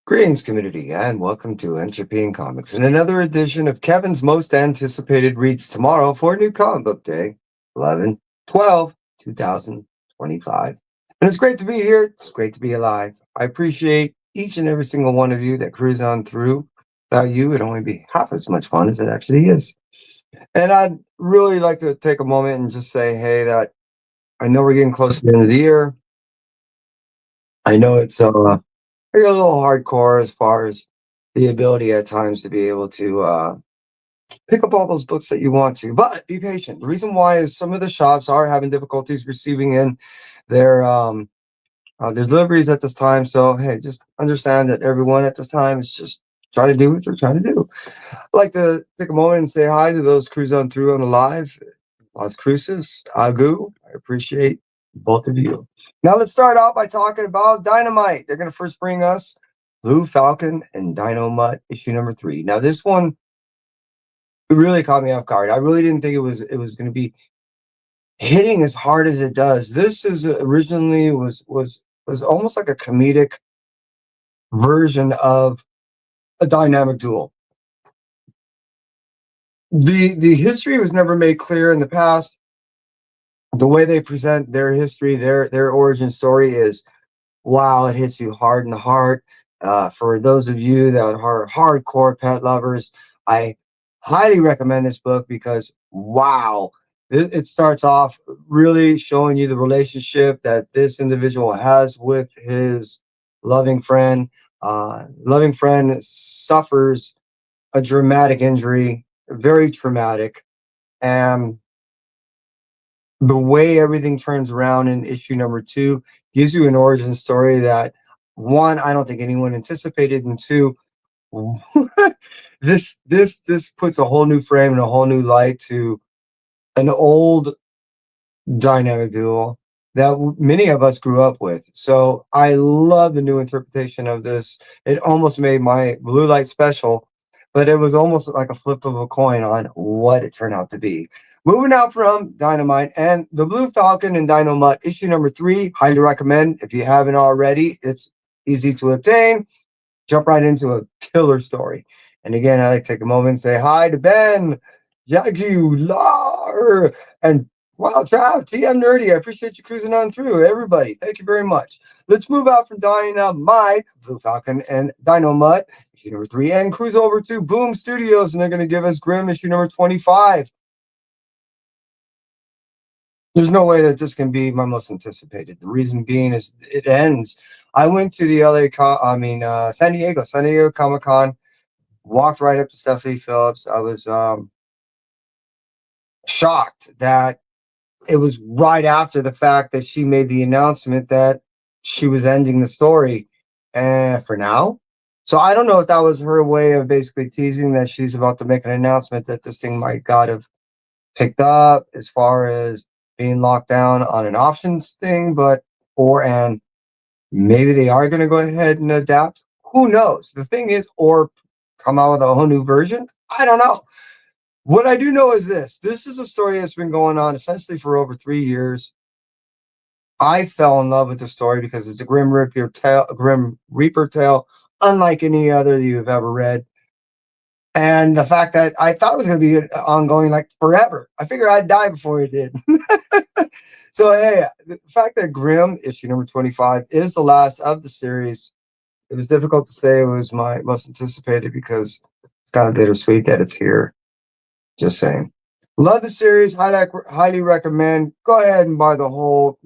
Greetings, community, and welcome to NCBD Comics and another edition of Kevin's most anticipated reads tomorrow for New Comic Book Day, 11/12/2025. And it's great to be here. It's great to be alive. I appreciate each and every single one of you that cruise on through. Without you, it'd only be half as much fun as it actually is. And I'd really like to take a moment and just say, hey, that I know we're getting close to the end of the year. I know it's maybe a little hardcore as far as the ability at times to be able to pick up all those books that you want to, but be patient. The reason why is some of the shops are having difficulties receiving in their their deliveries at this time. So hey, just understand that everyone at this time is just trying to do what they're trying to do. I'd like to take a moment and say hi to those cruise on through on the live. Las Cruces, Agu. I appreciate both of you. Now let's start out by talking about Dynamite. They're going to first bring us Blue Falcon and Dino Mutt issue number 3. Now this one really caught me off guard. I really didn't think it was going to be hitting as hard as it does. This is originally was almost like a comedic version of a dynamic duel. The history was never made clear in the past. The way they present their history, their origin story is wow, it hits you hard in the heart. For those of you that are hardcore pet lovers, I highly recommend this book because wow, it starts off really showing you the relationship that this individual has with his loving friend. Loving friend suffers a dramatic injury, very traumatic, and the way everything turns around in issue number 2 gives you an origin story that one, I don't think anyone anticipated, and two, this puts a whole new frame and a whole new light to an old dynamic duel that many of us grew up with. So I love the new interpretation of this. It almost made my blue light special, but it was almost like a flip of a coin on what it turned out to be. Moving out from Dynamite and the Blue Falcon and Dino Mutt issue number 3, highly recommend if you haven't already. It's easy to obtain. Jump right into a killer story. And again, I like to take a moment and say hi to Ben, Jagular, and wow, Trav, TM Nerdy. I appreciate you cruising on through. Everybody, thank you very much. Let's move out from Dynamite, Blue Falcon, and Dino Mutt, issue number 3, and cruise over to Boom Studios, and they're going to give us Grimm, issue number 25. There's no way that this can be my most anticipated. The reason being is it ends. I went to the San Diego Comic Con, walked right up to Stephanie Phillips. I was shocked that it was right after the fact that she made the announcement that she was ending the story for now. So I don't know if that was her way of basically teasing that she's about to make an announcement that this thing might got have picked up as far as being locked down on an options thing, and maybe they are going to go ahead and adapt. Who knows? The thing is, or come out with a whole new version. I don't know. What I do know is this. This is a story that's been going on essentially for over 3 years. I fell in love with the story because it's a Grim Reaper tale, unlike any other that you've ever read. And the fact that I thought it was going to be ongoing like forever. I figured I'd die before it did. So, hey, the fact that Grimm, issue number 25, is the last of the series, it was difficult to say it was my most anticipated because it's kind of bittersweet that it's here. Just saying. Love the series. Highly recommend. Go ahead and buy the whole,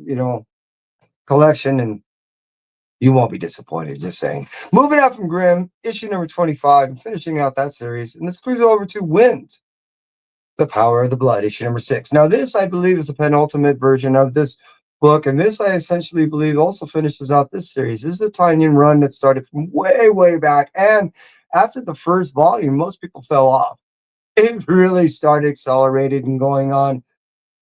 collection and you won't be disappointed, just saying. Moving out from Grimm, issue number 25, and finishing out that series. And let's cruise over to Wind, The Power of the Blood, issue number 6. Now, this, I believe, is the penultimate version of this book. And this, I essentially believe, also finishes out this series. This is a tie-in run that started from way, way back. And after the first volume, most people fell off. It really started accelerated and going on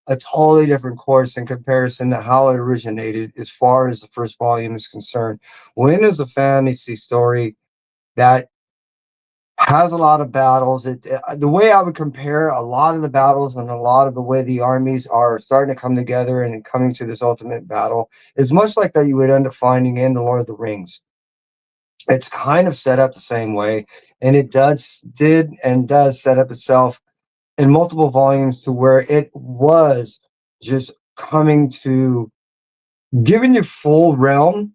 a totally different course in comparison to how it originated as far as the first volume is concerned. Wind is a fantasy story that has a lot of battles. The way I would compare a lot of the battles and a lot of the way the armies are starting to come together and coming to this ultimate battle is much like that you would end up finding in The Lord of the Rings. It's kind of set up the same way, and it does set up itself in multiple volumes to where it was just coming to giving you full realm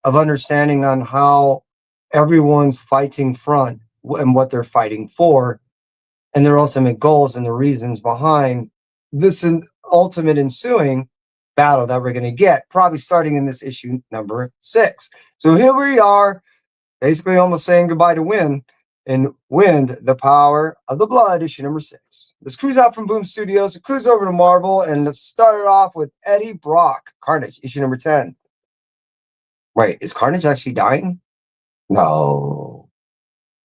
of understanding on how everyone's fighting front and what they're fighting for and their ultimate goals and the reasons behind this ultimate ensuing battle that we're going to get, probably starting in this issue number 6. So here we are, basically almost saying goodbye to Wind and Wind, the Power of the Blood, issue number 6. Let's cruise out from Boom Studios, let's cruise over to Marvel, and let's start it off with Eddie Brock, Carnage, issue number 10. Wait, is Carnage actually dying? No.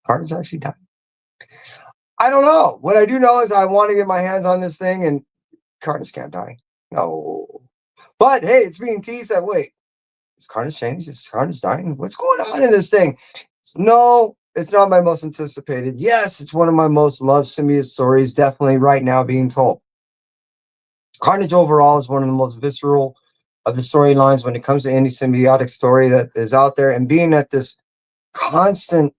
Carnage actually dying? I don't know. What I do know is I want to get my hands on this thing, and Carnage can't die. No. But hey, it's being teased that, wait, is Carnage changed? Is Carnage dying? What's going on in this thing? No, it's not my most anticipated. Yes, it's one of my most loved symbiote stories, definitely right now being told. Carnage overall is one of the most visceral of the storylines when it comes to any symbiotic story that is out there, and being at this constant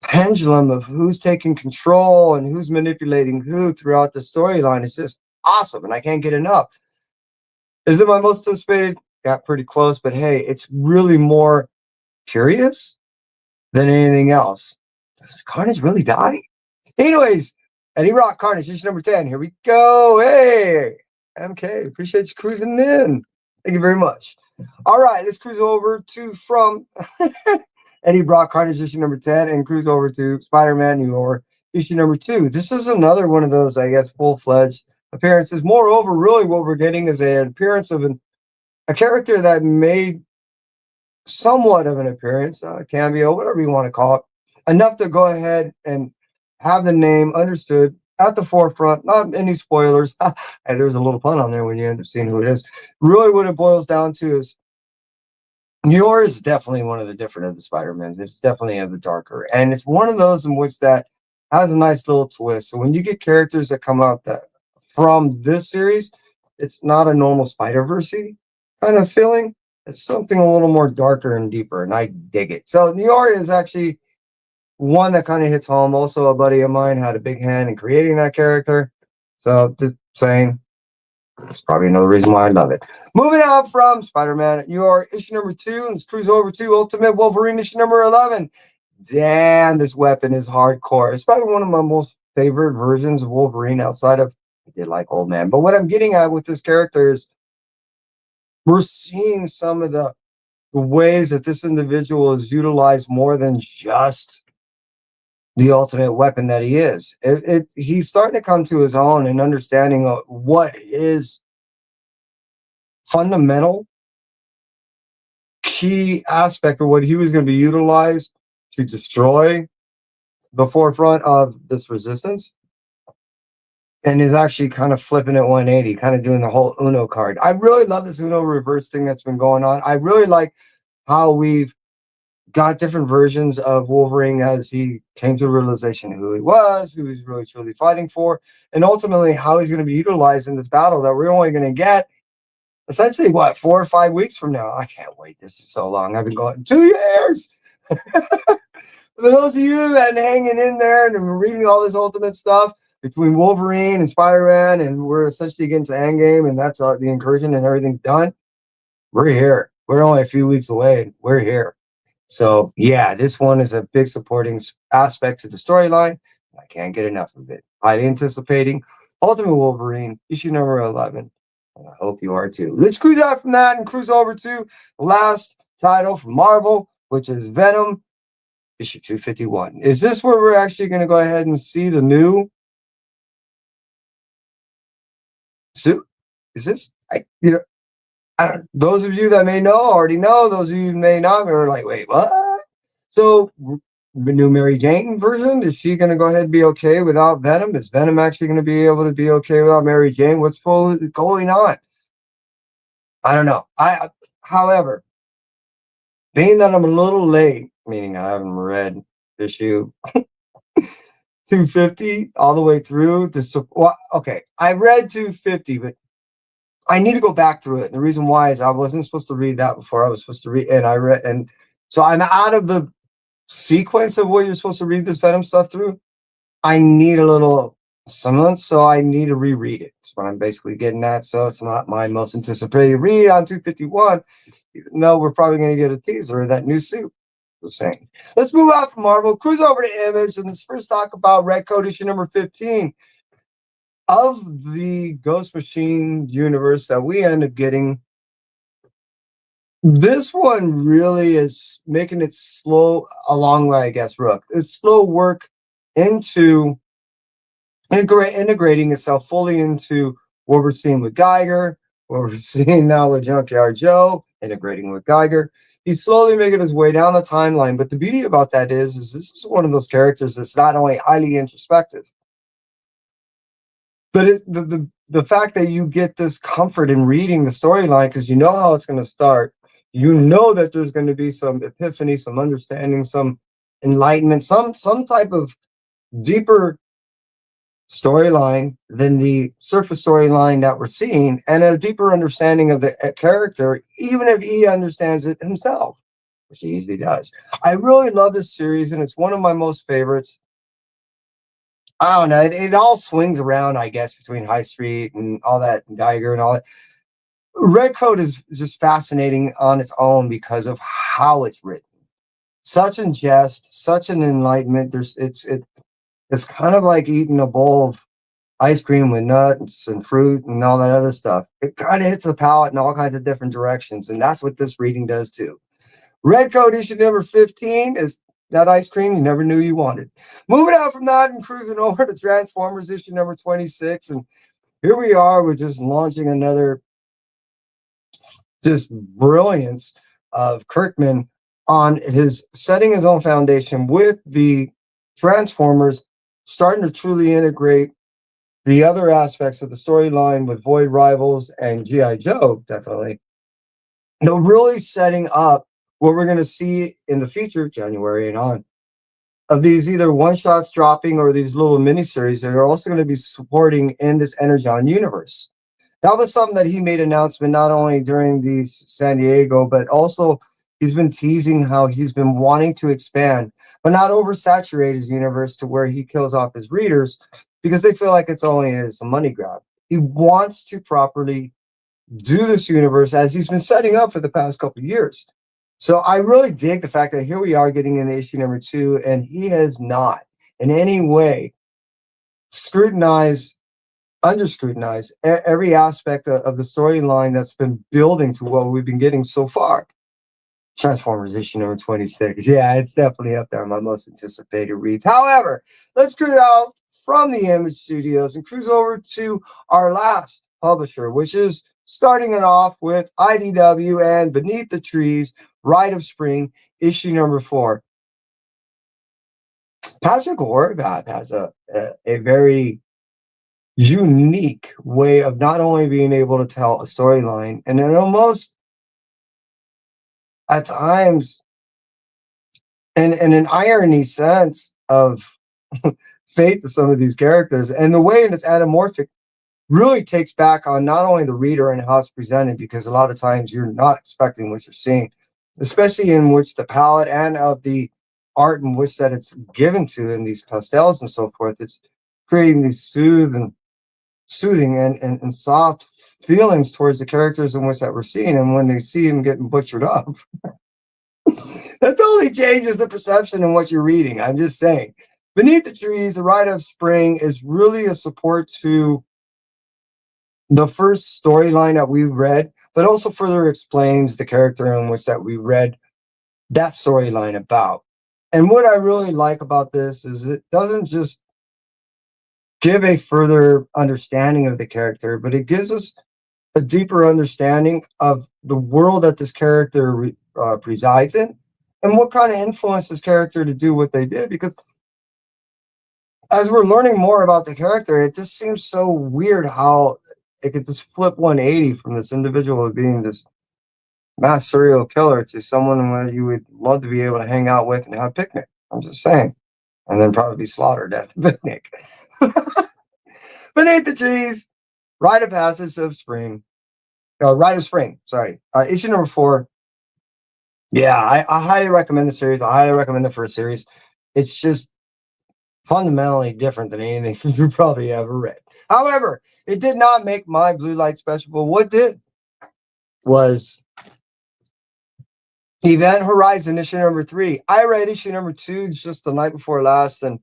pendulum of who's taking control and who's manipulating who throughout the storyline is just awesome, and I can't get enough. Is it my most anticipated? Got pretty close, but hey, it's really more curious than anything else. Does Carnage really die? Anyways, Eddie Rock, Carnage, issue number 10. Here we go. Hey, MK, appreciate you cruising in. Thank you very much. All right, let's cruise over to from Eddie Brock, Carnage, issue number 10, and cruise over to Spider-Man New York, issue number 2. This is another one of those, I guess, full-fledged appearances. Moreover, really what we're getting is an appearance of a character that made somewhat of an appearance, cameo, whatever you want to call it, enough to go ahead and have the name understood at the forefront, not any spoilers. And there's a little pun on there when you end up seeing who it is. Really, what it boils down to is New York is definitely one of the different of the Spider-Mans. It's definitely of the darker. And it's one of those in which that has a nice little twist. So when you get characters that come out that from this series, it's not a normal Spider-Verse-y kind of feeling. It's something a little more darker and deeper, and I dig it. So New York is actually one that kind of hits home. Also, a buddy of mine had a big hand in creating that character. So just saying, that's probably another reason why I love it. Moving on from Spider-Man, New York, issue number 2. Let's cruise over to Ultimate Wolverine, issue number 11. Damn, this weapon is hardcore. It's probably one of my most favorite versions of Wolverine outside of, I did like Old Man. But what I'm getting at with this character is we're seeing some of the ways that this individual is utilized more than just the ultimate weapon that he is. He's starting to come to his own and understanding of what is fundamental key aspect of what he was going to be utilized to destroy the forefront of this resistance, and is actually kind of flipping it 180, kind of doing the whole Uno card. I really love this Uno reverse thing that's been going on. I really like how we've got different versions of Wolverine as he came to the realization of who he was, who he's really truly fighting for, and ultimately how he's going to be utilized in this battle that we're only going to get essentially, what, 4 or 5 weeks from now? I can't wait. This is so long. I've been going 2 years. For those of you that are hanging in there and reading all this ultimate stuff between Wolverine and Spider-Man, and we're essentially getting to Endgame, and that's the incursion and everything's done, we're here. We're only a few weeks away. We're here. So, yeah, this one is a big supporting aspect to the storyline. I can't get enough of it. I'm anticipating Ultimate Wolverine, issue number 11. And I hope you are too. Let's cruise out from that and cruise over to the last title from Marvel, which is Venom, issue 251. Is this where we're actually going to go ahead and see the new suit? Is this, those of you that may know already know. Those of you who may not are like, wait, what? So the new Mary Jane version, is she going to go ahead and be okay without Venom? Is Venom actually going to be able to be okay without Mary Jane? What's going on? I don't know. However, being that I'm a little late, meaning I haven't read issue 250 all the way through to, well, okay, I read 250, but I need to go back through it. And the reason why is I wasn't supposed to read that before. I was supposed to read, and I read, and so I'm out of the sequence of what you're supposed to read this Venom stuff through. I need a little semblance, so I need to reread it. That's what I'm basically getting at. So it's not my most anticipated read on 251, even though we're probably going to get a teaser of that new suit. Just saying. Let's move out from Marvel, cruise over to Image, and let's first talk about Red Code issue number 15 of the Ghost Machine universe that we end up getting. This one really is making it slow along way, I guess, Rook. It's slow work into integrating itself fully into what we're seeing with Geiger, what we're seeing now with Junkyard Joe, integrating with Geiger. He's slowly making his way down the timeline. But the beauty about that is this is one of those characters that's not only highly introspective, but the fact that you get this comfort in reading the storyline because you know how it's going to start. You know that there's going to be some epiphany, some understanding, some enlightenment, some type of deeper storyline than the surface storyline that we're seeing, and a deeper understanding of the character, even if he understands it himself, which he usually does. I really love this series, and it's one of my most favorites. I don't know. It all swings around, I guess, between High Street and all that, and Geiger and all that. Red Coat is just fascinating on its own because of how it's written. Such in jest, such an enlightenment. It's kind of like eating a bowl of ice cream with nuts and fruit and all that other stuff. It kind of hits the palate in all kinds of different directions, and that's what this reading does too. Red Coat issue number 15 is that ice cream you never knew you wanted. Moving out from that and cruising over to Transformers issue number 26, and here we are. We're just launching another just brilliance of Kirkman on his setting his own foundation with the Transformers, starting to truly integrate the other aspects of the storyline with Void Rivals and G.I. Joe, definitely. Really setting up what we're going to see in the future, January and on, of these either one-shots dropping or these little miniseries that are also going to be supporting in this Energon universe. That was something that he made announcement not only during the San Diego, but also he's been teasing how he's been wanting to expand, but not oversaturate his universe to where he kills off his readers because they feel like it's only a money grab. He wants to properly do this universe as he's been setting up for the past couple of years. So I really dig the fact that here we are getting into issue number 2, and he has not in any way under scrutinized every aspect of the storyline that's been building to what we've been getting so far. Transformers issue number 26. Yeah, it's definitely up there on my most anticipated reads. However, let's cruise out from the Image Studios and cruise over to our last publisher, which is starting it off with IDW and Beneath the Trees, Rite of Spring, issue number 4. Patrick Horvath has a very unique way of not only being able to tell a storyline, and then almost at times and an irony sense of faith to some of these characters, and the way it's anamorphic really takes back on not only the reader and how it's presented, because a lot of times you're not expecting what you're seeing, especially in which the palette and of the art in which that it's given to in these pastels and so forth. It's creating these soothing and soft feelings towards the characters in which that we're seeing, and when they see them getting butchered up, that totally changes the perception in what you're reading. I'm just saying. Beneath the Trees, the Rite of Spring is really a support to the first storyline that we read, but also further explains the character in which that we read that storyline about. And what I really like about this is it doesn't just give a further understanding of the character, but it gives us a deeper understanding of the world that this character presides in and what kind of influenced this character to do what they did. Because as we're learning more about the character, it just seems so weird how it could just flip 180 from this individual being this mass serial killer to someone that you would love to be able to hang out with and have a picnic. I'm just saying. And then probably be slaughtered at the picnic. Beneath the Trees, Rite of Passage of Spring. Rite of Spring. Sorry, issue number 4. Yeah, I highly recommend the series. I highly recommend the first series. It's just fundamentally different than anything you probably ever read. However, it did not make my blue light special. But what did was Event Horizon issue number 3. I read issue number 2 just the night before last, and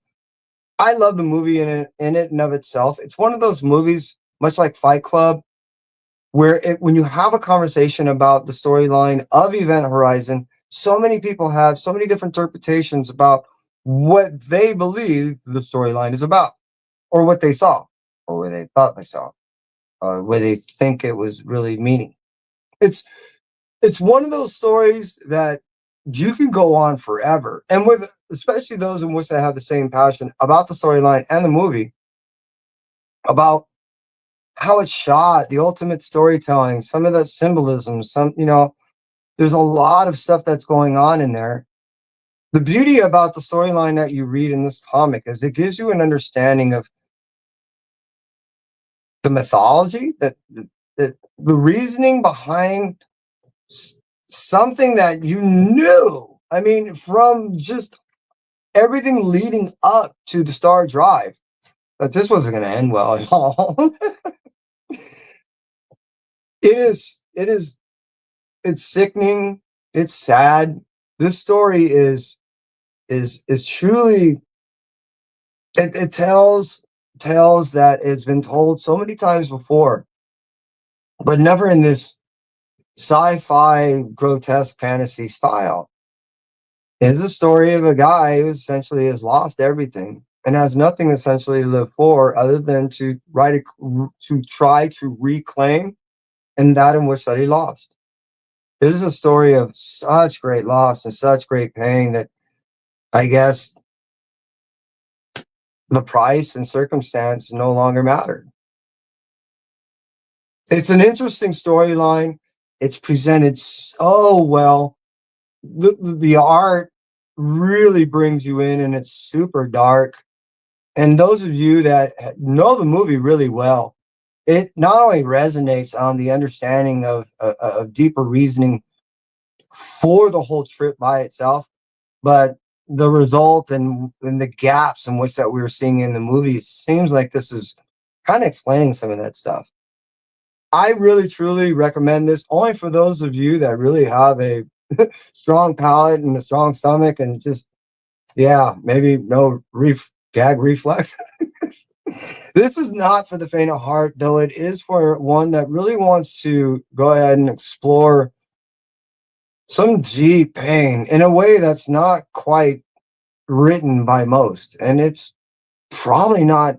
I love the movie in it and of itself. It's one of those movies, much like Fight Club, where when you have a conversation about the storyline of Event Horizon, so many people have so many different interpretations about what they believe the storyline is about, or what they saw, or what they thought they saw, or what they think it was really meaning. It's it's one of those stories that you can go on forever, and with especially those in which they have the same passion about the storyline and the movie, about how it's shot, the ultimate storytelling, some of that symbolism, there's a lot of stuff that's going on in there. The beauty about the storyline that you read in this comic is it gives you an understanding of the mythology, the reasoning behind something that you knew. I mean, from just everything leading up to the Star Drive, that this wasn't going to end well at all. It is it's sickening. It's sad. This story is truly it tells that it's been told so many times before, but never in this sci-fi grotesque fantasy style. It's a story of a guy who essentially has lost everything and has nothing essentially to live for other than to try to reclaim and that in which that he lost. This is a story of such great loss and such great pain that I guess the price and circumstance no longer mattered. It's an interesting storyline. It's presented so well. The art really brings you in, and it's super dark. And those of you that know the movie really well, it not only resonates on the understanding of deeper reasoning for the whole trip by itself, but the result and the gaps in which that we were seeing in the movie, it seems like this is kind of explaining some of that stuff. I really truly recommend this only for those of you that really have a strong palate and a strong stomach and just maybe no gag reflex. This is not for the faint of heart, though it is for one that really wants to go ahead and explore some deep pain in a way that's not quite written by most. And it's probably not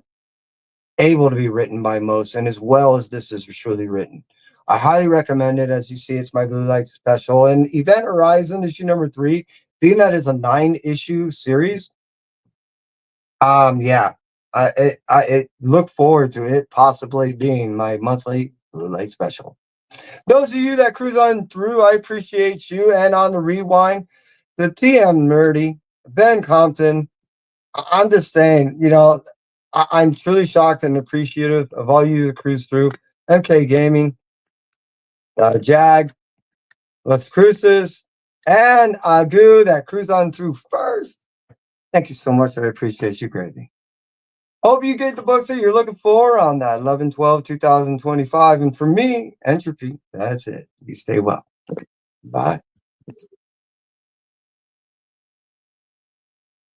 able to be written by most, and as well as this is truly written. I highly recommend it. As you see, it's my Blue Light special. And Event Horizon issue number 3, being that is a 9-issue series, I look forward to it possibly being my monthly Blue Light special. Those of you that cruise on through, I appreciate you. And on the rewind, the TM Ben Compton, I'm just saying, I'm truly shocked and appreciative of all you that cruise through. MK Gaming, Jag, Las Cruces, and Agu that cruise on through first. Thank you so much. I appreciate you greatly. Hope you get the books that you're looking for on that 11/12/2025. And for me, Entropy, that's it. You stay well. Bye.